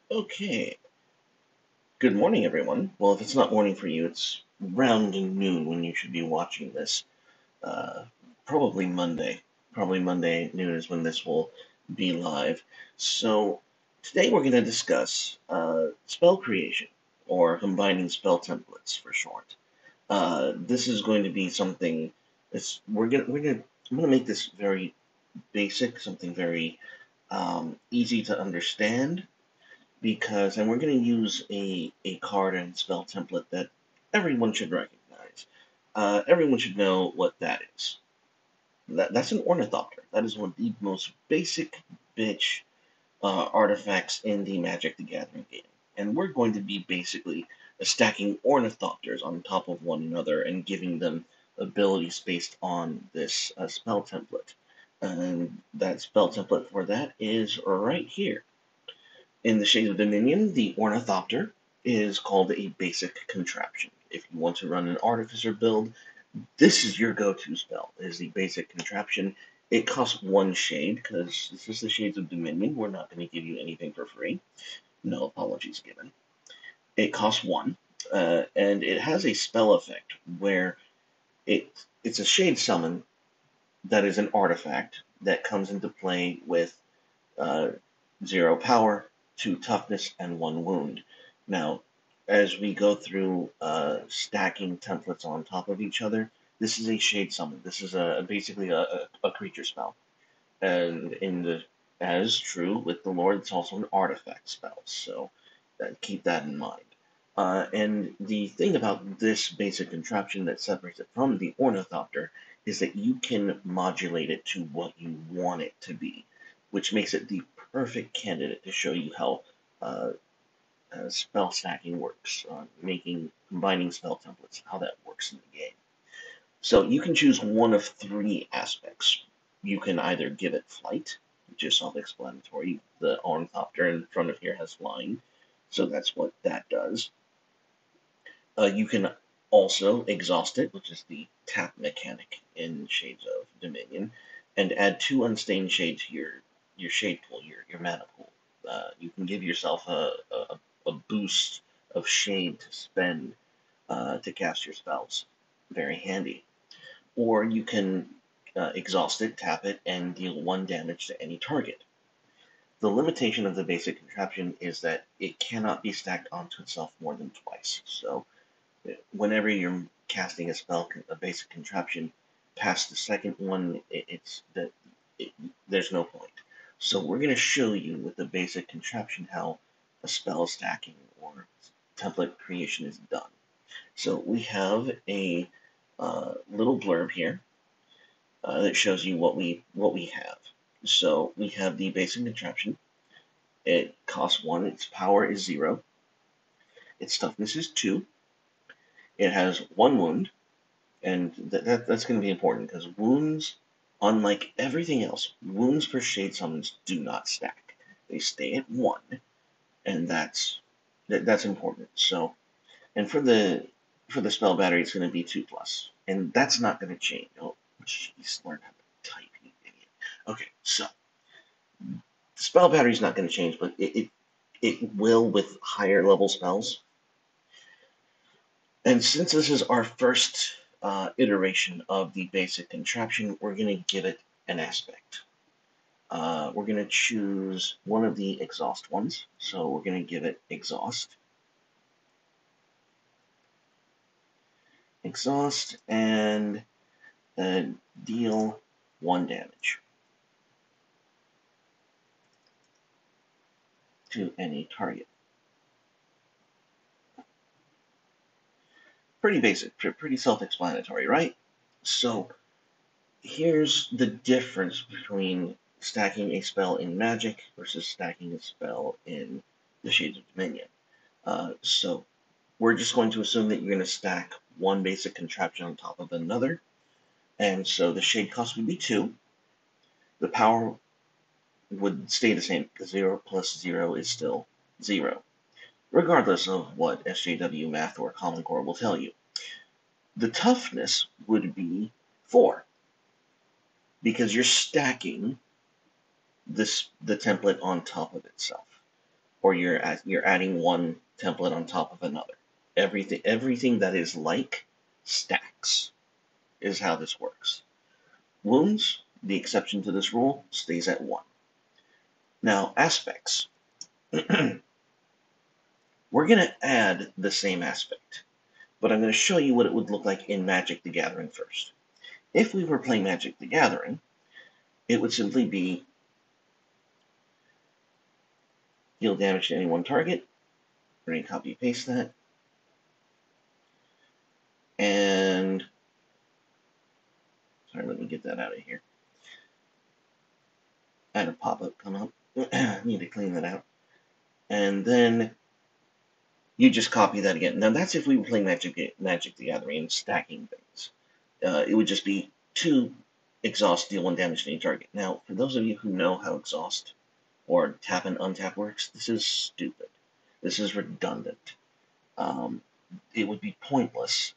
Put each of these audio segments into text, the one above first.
Okay, good morning, everyone. Well, if it's not morning for you, it's round noon when you should be watching this. Uh, probably Monday. Probably Monday noon is when this will be live. So, today we're going to discuss spell creation, or combining spell templates for short. This is going to be something that's I'm gonna make this very basic, something very easy to understand because, and we're going to use a card and spell template that everyone should recognize. Everyone should know what that is. That's an ornithopter. That is one of the most basic bitch artifacts in the Magic the Gathering game. And we're going to be basically stacking ornithopters on top of one another and giving them abilities based on this spell template. And that spell template for that is right here. In the Shades of Dominion, the Ornithopter is called a basic contraption. If you want to run an Artificer build, this is your go-to spell, is the basic contraption. It costs one shade, because this is the Shades of Dominion. We're not going to give you anything for free. No apologies given. It costs one, and it has a spell effect where it's a shade summon that is an artifact that comes into play with uh, 0 power, 2 toughness, and 1 wound. Now, as we go through stacking templates on top of each other, this is a shade summon. This is basically a creature spell, and as true with the Lord, it's also an artifact spell. So keep that in mind. And the thing about this basic contraption that separates it from the Ornithopter is that you can modulate it to what you want it to be, which makes it the perfect candidate to show you how uh, spell stacking works, combining spell templates, how that works in the game. So you can choose one of three aspects. You can either give it flight, which is self-explanatory. The Ornithopter in front of here has flying, so that's what that does. You can also exhaust it, which is the tap mechanic in Shades of Dominion, and add 2 unstained shade to your shade pool, your mana pool. You can give yourself a boost of shade to spend to cast your spells. Very handy. Or you can exhaust it, tap it, and deal 1 damage to any target. The limitation of the basic contraption is that it cannot be stacked onto itself more than twice. So whenever you're casting a spell, a basic contraption, past the second one, it, there's no point. So we're going to show you with the basic contraption how a spell stacking or template creation is done. So we have a little blurb here that shows you what we have. So we have the basic contraption. It costs 1. Its power is 0. Its toughness is 2. It has 1 wound, and that's going to be important because wounds, unlike everything else, wounds for shade summons do not stack. They stay at 1, and that's important. So, and for the spell battery, it's going to be 2+, and that's not going to change. Oh, jeez, learn how to type, you idiot. Okay, so the spell battery is not going to change, but it will with higher level spells. And since this is our first iteration of the basic contraption, we're going to give it an aspect. We're going to choose one of the exhaust ones. So we're going to give it exhaust. Exhaust and deal 1 damage to any target. Pretty basic, pretty self-explanatory, right? So here's the difference between stacking a spell in Magic versus stacking a spell in the Shades of Dominion. So we're just going to assume that you're going to stack one basic contraption on top of another. And so the shade cost would be 2. The power would stay the same because 0 plus 0 is still 0, regardless of what SJW Math or Common Core will tell you. The toughness would be 4 because you're stacking the template on top of itself. or you're adding one template on top of another. Everything that is like stacks is how this works. Wounds, the exception to this rule, stays at 1. Now, aspects. We're going to add the same aspect, but I'm going to show you what it would look like in Magic the Gathering first. If we were playing Magic the Gathering, it would simply be deal damage to any one target. We're going to copy and paste that. And, sorry, let me get that out of here. I had a pop-up come up. Need to clean that out. And then you just copy that again. Now that's if we were playing Magic the Gathering and stacking things. It would just be 2 exhaust, deal 1 damage to any target. Now, for those of you who know how exhaust or tap and untap works, this is stupid. This is redundant. It would be pointless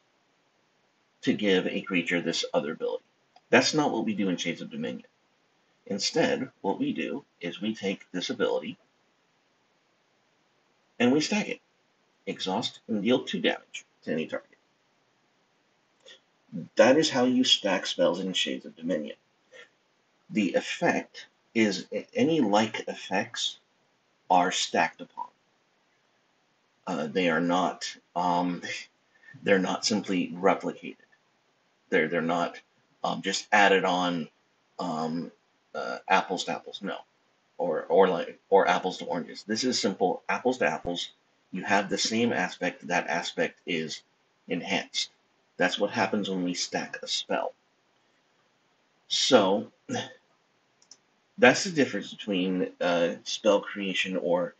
to give a creature this other ability. That's not what we do in Shades of Dominion. Instead, what we do is we take this ability and we stack it. Exhaust and deal 2 damage to any target. That is how you stack spells in Shades of Dominion. The effect is any like effects are stacked upon. They are not they're not simply replicated. They're not just added on apples to apples. No, or apples to oranges. This is simple apples to apples. You have the same aspect. That aspect is enhanced. That's what happens when we stack a spell. So that's the difference between spell creation or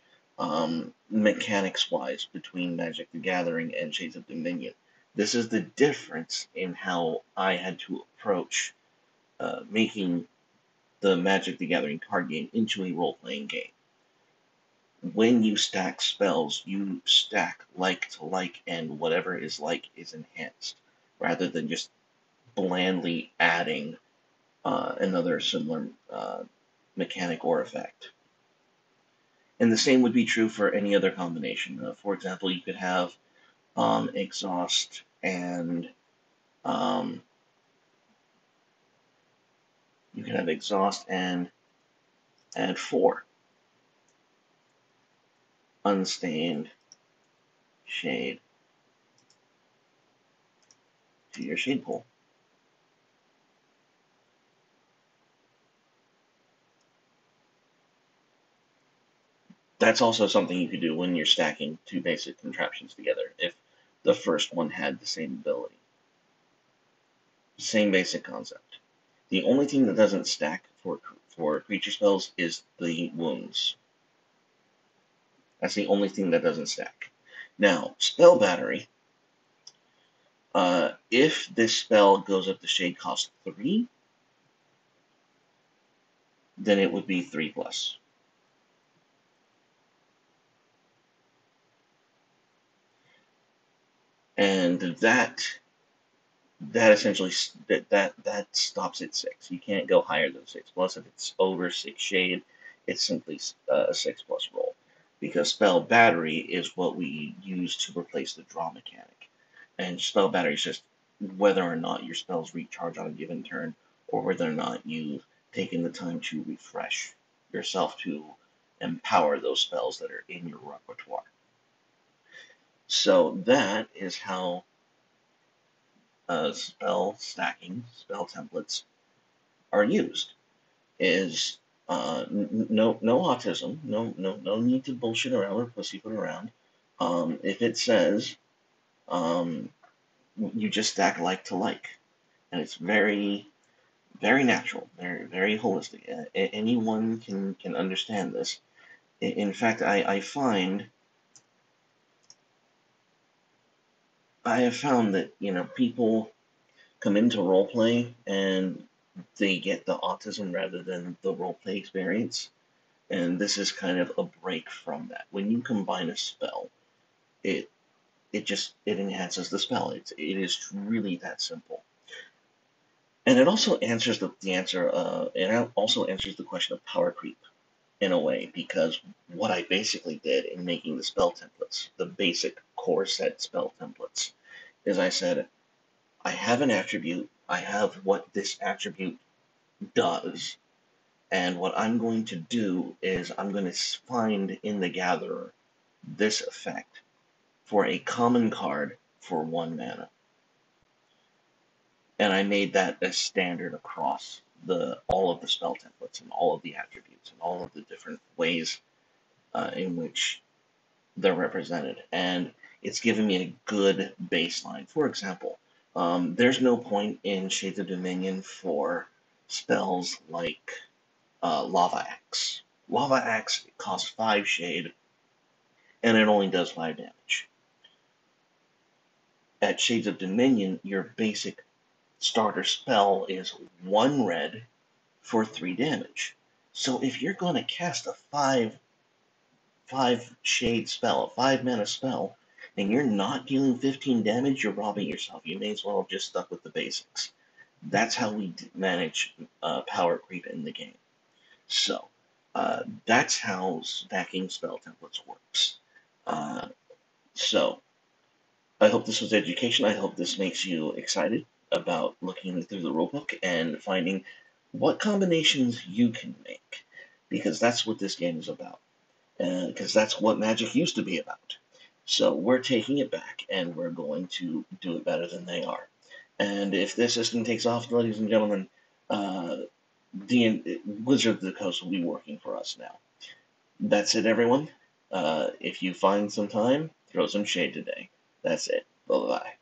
mechanics-wise between Magic the Gathering and Shades of Dominion. This is the difference in how I had to approach making the Magic the Gathering card game into a role-playing game. When you stack spells, you stack like to like, and whatever is like is enhanced, rather than just blandly adding another similar mechanic or effect. And the same would be true for any other combination. For example, you could have exhaust and add 4 unstained shade to your shade pool. That's also something you could do when you're stacking 2 basic contraptions together, if the first one had the same ability. Same basic concept. The only thing that doesn't stack for creature spells is the wounds. That's the only thing that doesn't stack. Now, spell battery. If this spell goes up to shade cost 3, then it would be 3+. And that essentially that stops at 6. You can't go higher than 6+. If it's over 6 shade, it's simply a 6+ roll, because spell battery is what we use to replace the draw mechanic. And spell battery is just whether or not your spells recharge on a given turn, or whether or not you've taken the time to refresh yourself to empower those spells that are in your repertoire. So that is how spell stacking, spell templates are used. Is no autism, no need to bullshit around or pussyfoot around. If it says you just stack like to like, and it's very natural, very holistic. Anyone can understand this. In fact, I have found that people come into roleplay and they get the autism rather than the roleplay experience, and this is kind of a break from that. When you combine a spell, it enhances the spell. It is really that simple. And it also answers the question of power creep. in a way, because what I basically did in making the spell templates, the basic core set spell templates, is I said, I have an attribute, I have what this attribute does, and what I'm going to do is I'm going to find in the Gatherer this effect for a common card for 1 mana. And I made that as standard across all of the spell templates and all of the attributes and all of the different ways in which they're represented. And it's given me a good baseline. For example, there's no point in Shades of Dominion for spells like Lava Axe. Lava Axe costs 5 shade, and it only does 5 damage. At Shades of Dominion, your basic starter spell is 1 red for 3 damage. So if you're going to cast a 5 shade spell, a 5 mana spell, and you're not dealing 15 damage, you're robbing yourself. You may as well have just stuck with the basics. That's how we manage power creep in the game. So that's how stacking spell templates works. So I hope this was education. I hope this makes you excited about looking through the rulebook and finding what combinations you can make, because that's what this game is about. Because that's what Magic used to be about. So we're taking it back, and we're going to do it better than they are. And if this system takes off, ladies and gentlemen, Wizard of the Coast will be working for us now. That's it, everyone. If you find some time, throw some shade today. That's it. Bye-bye.